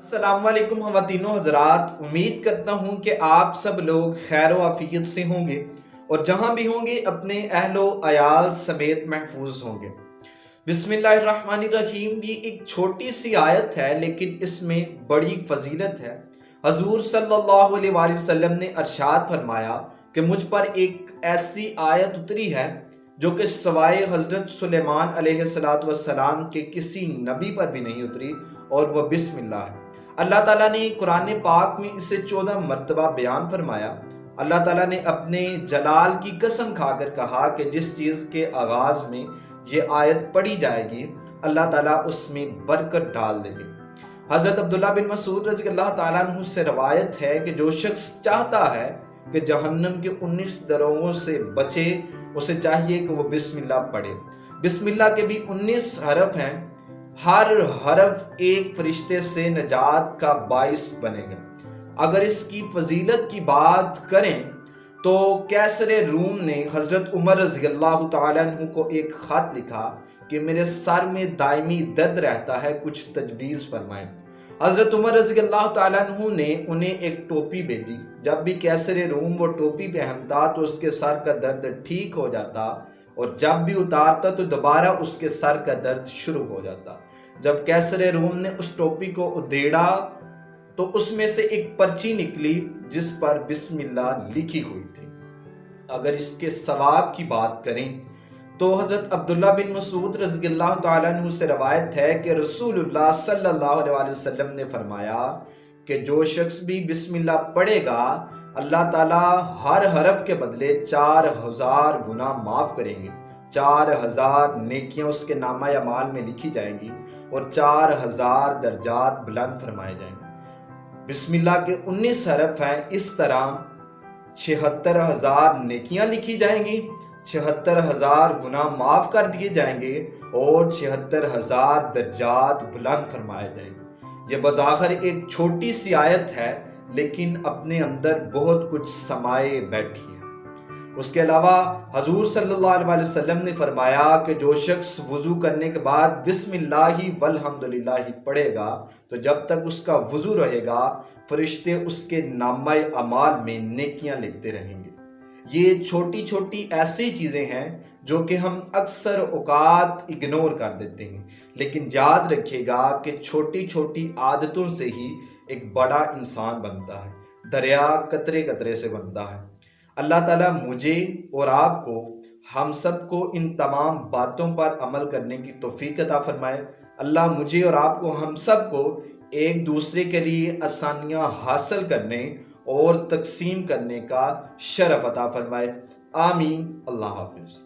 السلام علیکم خواتین و حضرات، امید کرتا ہوں کہ آپ سب لوگ خیر و عافیت سے ہوں گے اور جہاں بھی ہوں گے اپنے اہل و عیال سمیت محفوظ ہوں گے۔ بسم اللہ الرحمن الرحیم۔ یہ ایک چھوٹی سی آیت ہے لیکن اس میں بڑی فضیلت ہے۔ حضور صلی اللہ علیہ وآلہ وسلم نے ارشاد فرمایا کہ مجھ پر ایک ایسی آیت اتری ہے جو کہ سوائے حضرت سلیمان علیہ السلام کے کسی نبی پر بھی نہیں اتری، اور وہ بسم اللہ ہے۔ اللہ تعالیٰ نے قرآن پاک میں اسے 14 مرتبہ بیان فرمایا۔ اللہ تعالیٰ نے اپنے جلال کی قسم کھا کر کہا کہ جس چیز کے آغاز میں یہ آیت پڑھی جائے گی اللہ تعالیٰ اس میں برکت ڈال دے گی۔ حضرت عبداللہ بن مسعود رضی اللہ تعالیٰ عنہ سے روایت ہے کہ جو شخص چاہتا ہے کہ جہنم کے 19 دروازوں سے بچے، اسے چاہیے کہ وہ بسم اللہ پڑھے۔ بسم اللہ کے بھی 19 حرف ہیں، ہر حرف ایک فرشتے سے نجات کا باعث بنے گا۔ اگر اس کی فضیلت کی بات کریں تو کیسر روم نے حضرت عمر رضی اللہ تعالیٰ عنہ کو ایک خط لکھا کہ میرے سر میں دائمی درد رہتا ہے، کچھ تجویز فرمائیں۔ حضرت عمر رضی اللہ تعالیٰ عنہ نے انہیں ایک ٹوپی بھیجی۔ جب بھی کیسر روم وہ ٹوپی پہنتا تو اس کے سر کا درد ٹھیک ہو جاتا، اور جب بھی اتارتا تو دوبارہ اس کے سر کا درد شروع ہو جاتا۔ جب کیسر روم نے اس ٹوپی کو ادھیڑا تو اس میں سے ایک پرچی نکلی جس پر بسم اللہ لکھی ہوئی تھی۔ اگر اس کے ثواب کی بات کریں تو حضرت عبداللہ بن مسعود رضی اللہ تعالیٰ عنہ سے روایت ہے کہ رسول اللہ صلی اللہ علیہ وسلم نے فرمایا کہ جو شخص بھی بسم اللہ پڑھے گا اللہ تعالیٰ ہر حرف کے بدلے 4000 گناہ معاف کریں گے، 4000 نیکیاں اس کے نامہ اعمال میں لکھی جائیں گی اور 4000 درجات بلند فرمائے جائیں گے۔ بسم اللہ کے 19 حرف ہیں، اس طرح 76000 نیکیاں لکھی جائیں گی، 76000 گناہ معاف کر دیے جائیں گے اور 76000 درجات بلند فرمائے جائیں گے۔ یہ بظاہر ایک چھوٹی سی آیت ہے لیکن اپنے اندر بہت کچھ سمائے بیٹھی ہے۔ اس کے علاوہ حضور صلی اللہ علیہ وسلم نے فرمایا کہ جو شخص وضو کرنے کے بعد بسم اللہ والحمدللہ پڑھے گا تو جب تک اس کا وضو رہے گا فرشتے اس کے نامہ اعمال میں نیکیاں لکھتے رہیں گے۔ یہ چھوٹی چھوٹی ایسی چیزیں ہیں جو کہ ہم اکثر اوقات اگنور کر دیتے ہیں، لیکن یاد رکھیے گا کہ چھوٹی چھوٹی عادتوں سے ہی ایک بڑا انسان بنتا ہے۔ دریا قطرے قطرے سے بنتا ہے۔ اللہ تعالیٰ مجھے اور آپ کو، ہم سب کو ان تمام باتوں پر عمل کرنے کی توفیق عطا فرمائے۔ اللہ مجھے اور آپ کو، ہم سب کو ایک دوسرے کے لیے آسانیاں حاصل کرنے اور تقسیم کرنے کا شرف عطا فرمائے۔ آمین۔ اللہ حافظ۔